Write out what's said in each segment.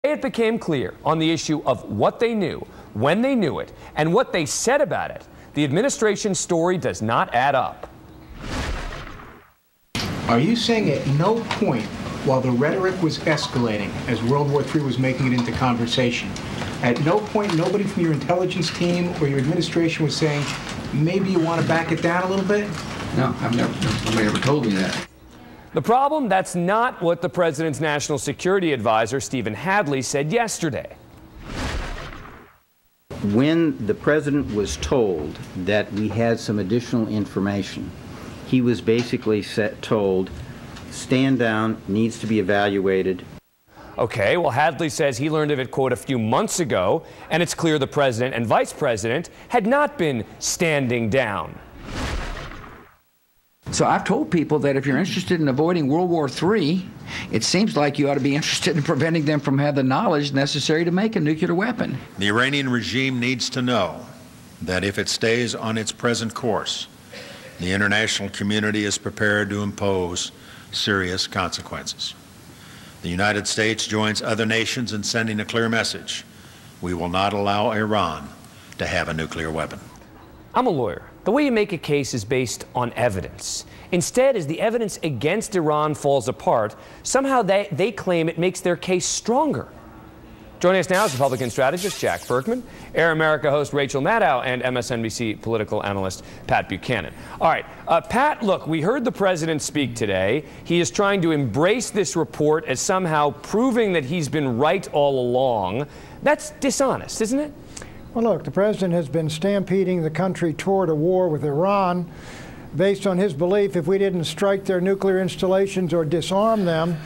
It became clear on the issue of what they knew, when they knew it, and what they said about it, the administration's story does not add up. Are you saying at no point while the rhetoric was escalating, as World War III was making it into conversation, at no point nobody from your intelligence team or your administration was saying, maybe you want to back it down a little bit? No, nobody ever told me that. The problem, that's not what the president's national security advisor, Stephen Hadley, said yesterday. When the president was told that we had some additional information, he was basically told, stand down, needs to be evaluated. Okay, well, Hadley says he learned of it, quote, a few months ago, and it's clear the president and vice president had not been standing down. So I've told people that if you're interested in avoiding World War III, it seems like you ought to be interested in preventing them from having the knowledge necessary to make a nuclear weapon. The Iranian regime needs to know that if it stays on its present course, the international community is prepared to impose serious consequences. The United States joins other nations in sending a clear message. We will not allow Iran to have a nuclear weapon. I'm a lawyer. The way you make a case is based on evidence. Instead, as the evidence against Iran falls apart, somehow they claim it makes their case stronger. Joining us now is Republican strategist Jack Burkman, Air America host Rachel Maddow, and MSNBC political analyst Pat Buchanan. All right, Pat, look, we heard the president speak today. He is trying to embrace this report as somehow proving that he's been right all along. That's dishonest, isn't it? Well, look, the president has been stampeding the country toward a war with Iran based on his belief if we didn't strike their nuclear installations or disarm them,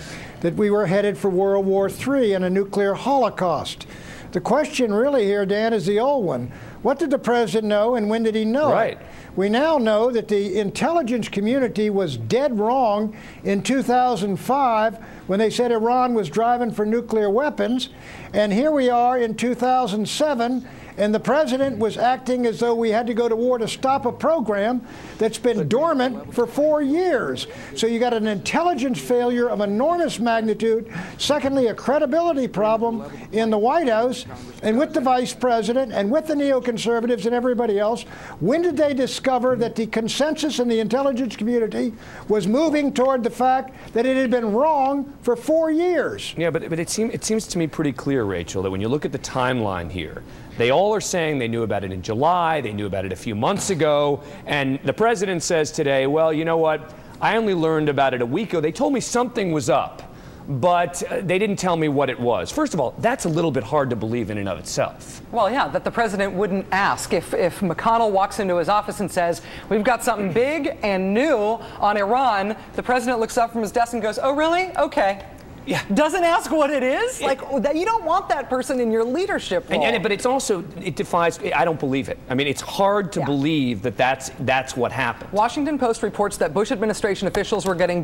that we were headed for World War III and a nuclear holocaust. The question really here, Dan, is the old one. What did the president know and when did he know it? We now know that the intelligence community was dead wrong in 2005 when they said Iran was driving for nuclear weapons. And here we are in 2007, and the president was acting as though we had to go to war to stop a program that's been dormant for 4 years. So you got an intelligence failure of enormous magnitude. Secondly, a credibility problem in the White House and with the vice president and with the neoconservatives and everybody else. When did they discover that the consensus in the intelligence community was moving toward the fact that it had been wrong for 4 years? Yeah, but it seems to me pretty clear, Rachel, that when you look at the timeline here, they all are saying they knew about it in July, they knew about it a few months ago, and the president says today, well, you know what, I only learned about it a week ago. They told me something was up, but they didn't tell me what it was. First of all, that's a little bit hard to believe in and of itself. Well, yeah, that the president wouldn't ask. If McConnell walks into his office and says, we've got something big and new on Iran, the president looks up from his desk and goes, oh, really? Okay. Yeah. Doesn't ask what it is? Like, you don't want that person in your leadership role. But it's also, it defies, I don't believe it. I mean, it's hard to believe that that's what happened. Washington Post reports that Bush administration officials were getting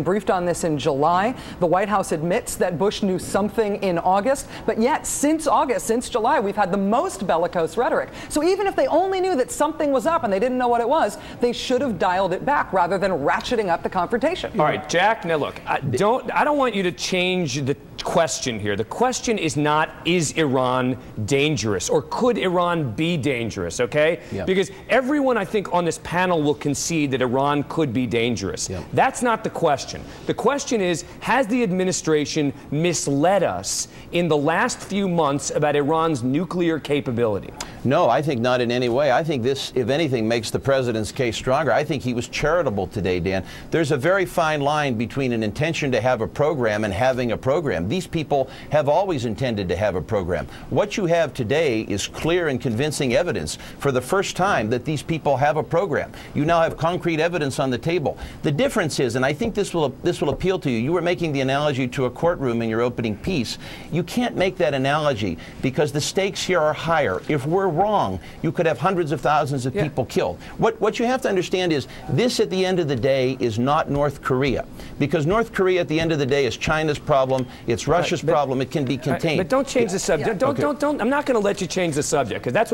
briefed on this in July. The White House admits that Bush knew something in August. But yet, since August, since July, we've had the most bellicose rhetoric. So even if they only knew that something was up and they didn't know what it was, they should have dialed it back rather than ratcheting up the confrontation. All right, Jack, now look, I don't want you to change the question here. The question is not, is Iran dangerous or could Iran be dangerous, okay? Yep. Because everyone, I think, on this panel will concede that Iran could be dangerous. Yep. That's not the question. The question is, has the administration misled us in the last few months about Iran's nuclear capability? No, I think not in any way. I think this, if anything, makes the president's case stronger. I think he was charitable today, Dan. There's a very fine line between an intention to have a program and having a program. These people have always intended to have a program. What you have today is clear and convincing evidence for the first time that these people have a program. You now have concrete evidence on the table. The difference is, and I think this will appeal to you, you were making the analogy to a courtroom in your opening piece. You can't make that analogy because the stakes here are higher. If we're wrong, you could have hundreds of thousands of people killed. What you have to understand is this, at the end of the day, is not North Korea, because North Korea at the end of the day is China's problem, it's It's Russia's problem. It can be contained. But don't change the subject. Don't. I'm not going to let you change the subject, because that's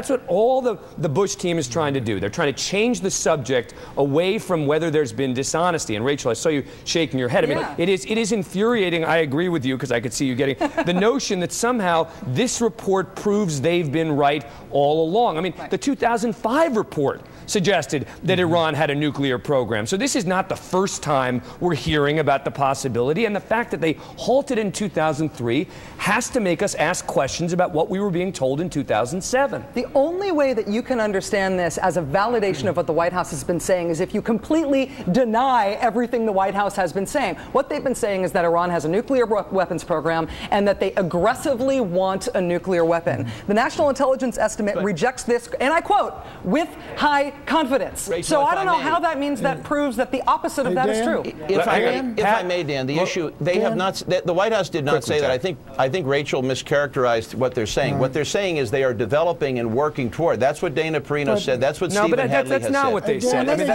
what all the Bush team is trying to do. They're trying to change the subject away from whether there's been dishonesty. And Rachel, I saw you shaking your head. I mean, it is infuriating. I agree with you, because I could see you getting the notion that somehow this report proves they've been right all along. I mean, the 2005 report suggested that Iran had a nuclear program. So this is not the first time we're hearing about the possibility, and the fact that they halted in 2003 has to make us ask questions about what we were being told in 2007. The only way that you can understand this as a validation of what the White House has been saying is if you completely deny everything the White House has been saying. What they've been saying is that Iran has a nuclear weapons program and that they aggressively want a nuclear weapon. The National Intelligence Estimate rejects this, and I quote, with high confidence. Rachel, so I don't know how that means that proves that the opposite of that is true. If I may, Dan, the issue, they have not, the White House did not say that. I think Rachel mischaracterized what they're saying. What they're saying is they are developing and working toward. That's what Dana Perino said. That's what Stephen Hadley has said. That's not what they said. I mean,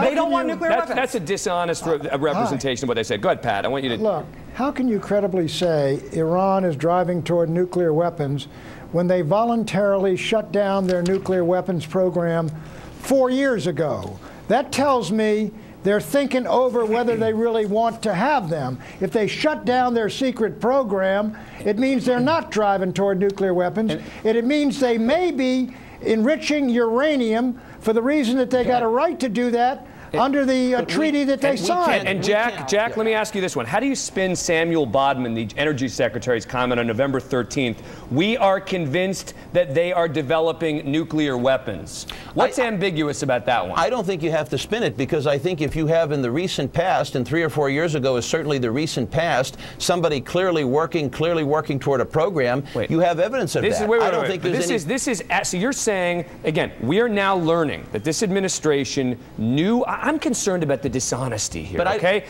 they don't want nuclear weapons. That's a dishonest representation of what they said. Go ahead, Pat. I want you to... Look, how can you credibly say Iran is driving toward nuclear weapons when they voluntarily shut down their nuclear weapons program 4 years ago? That tells me they're thinking over whether they really want to have them. If they shut down their secret program, it means they're not driving toward nuclear weapons, and it means they may be enriching uranium for the reason that they got a right to do that under the treaty that they signed. And Jack, let me ask you this one. How do you spin Samuel Bodman, the Energy Secretary's comment on November 13th? We are convinced that they are developing nuclear weapons. What's ambiguous about that one? I don't think you have to spin it, because I think if you have in the recent past, and 3 or 4 years ago is certainly the recent past, somebody clearly working toward a program, you have evidence of that. I don't think there's any... So you're saying, again, we are now learning that this administration knew... I'm concerned about the dishonesty here,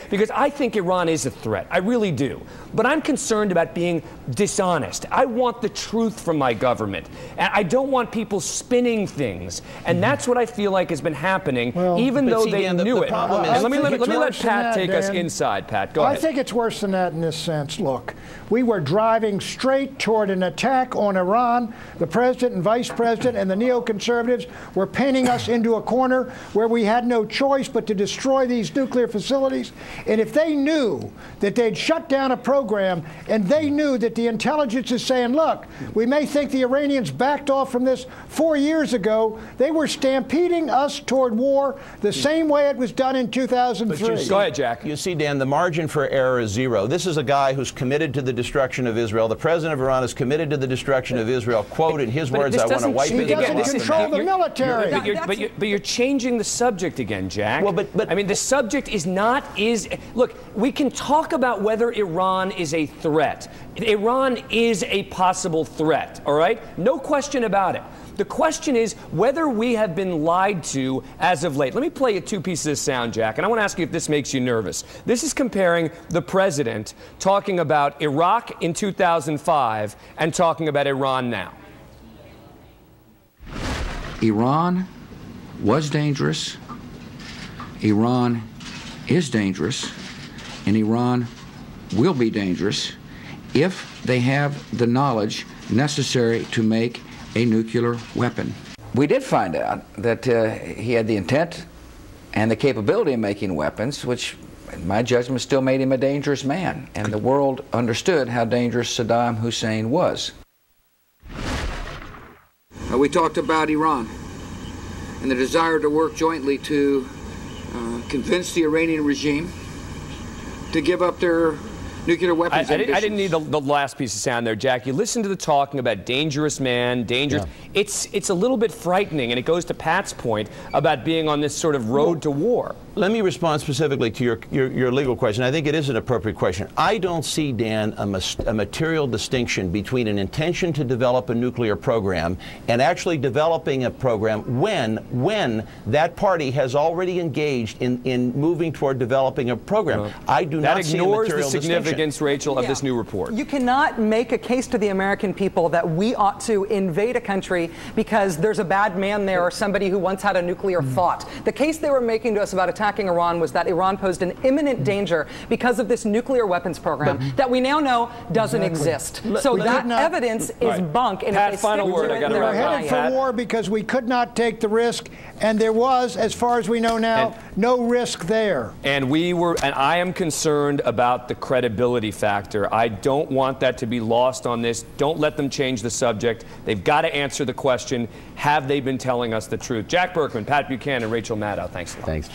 because I think Iran is a threat. I really do. But I'm concerned about being dishonest. I want the truth from my government. And I don't want people spinning things. And that's what I feel like has been happening, even though they knew it. Let me let Pat take us inside. Pat, go ahead. I think it's worse than that in this sense. Look, we were driving straight toward an attack on Iran. The president and vice president and the neoconservatives were painting us into a corner where we had no choice but to destroy these nuclear facilities. And if they knew that they'd shut down a program, and they knew that the intelligence is saying, look, we may think the Iranians backed off from this 4 years ago, they were stampeding us toward war the same way it was done in 2003. Go ahead, Jack. You see, Dan, the margin for error is zero. This is a guy who's committed to the destruction of Israel. The president of Iran is committed to the destruction of Israel. Quote, in his words, I want to wipe it. He doesn't control the military. But you're changing the subject again, Jack. Well, but I mean, the subject look, we can talk about whether Iran is a threat. Iran is a possible threat, all right? No question about it. The question is whether we have been lied to as of late. Let me play you 2 pieces of sound, Jack, and I want to ask you if this makes you nervous. This is comparing the president talking about Iraq in 2005 and talking about Iran now. Iran was dangerous. Iran is dangerous, and Iran will be dangerous if they have the knowledge necessary to make a nuclear weapon. We did find out that he had the intent and the capability of making weapons, which in my judgment still made him a dangerous man, and the world understood how dangerous Saddam Hussein was. We talked about Iran and the desire to work jointly to convince the Iranian regime to give up their nuclear weapons ambitions. I didn't need the last piece of sound there, Jack. You listen to the talking about dangerous man, dangerous. Yeah. It's a little bit frightening, and it goes to Pat's point about being on this sort of road to war. Let me respond specifically to your legal question. I think it is an appropriate question. I don't see, Dan, a material distinction between an intention to develop a nuclear program and actually developing a program when that party has already engaged in moving toward developing a program. I do not see a material distinction. That ignores the significance, Rachel, of this new report. You cannot make a case to the American people that we ought to invade a country because there's a bad man there or somebody who once had a nuclear thought. The case they were making to us about a 10 attacking Iran was that Iran posed an imminent danger because of this nuclear weapons program that we now know doesn't exist. So that evidence is bunk. And Pat, if they final stick word. to I it, got to We were wrap headed up. for war because we could not take the risk, and there was, as far as we know now, no risk there. And I am concerned about the credibility factor. I don't want that to be lost on this. Don't let them change the subject. They've got to answer the question, have they been telling us the truth? Jack Burkman, Pat Buchanan, Rachel Maddow, thanks a lot. Thanks.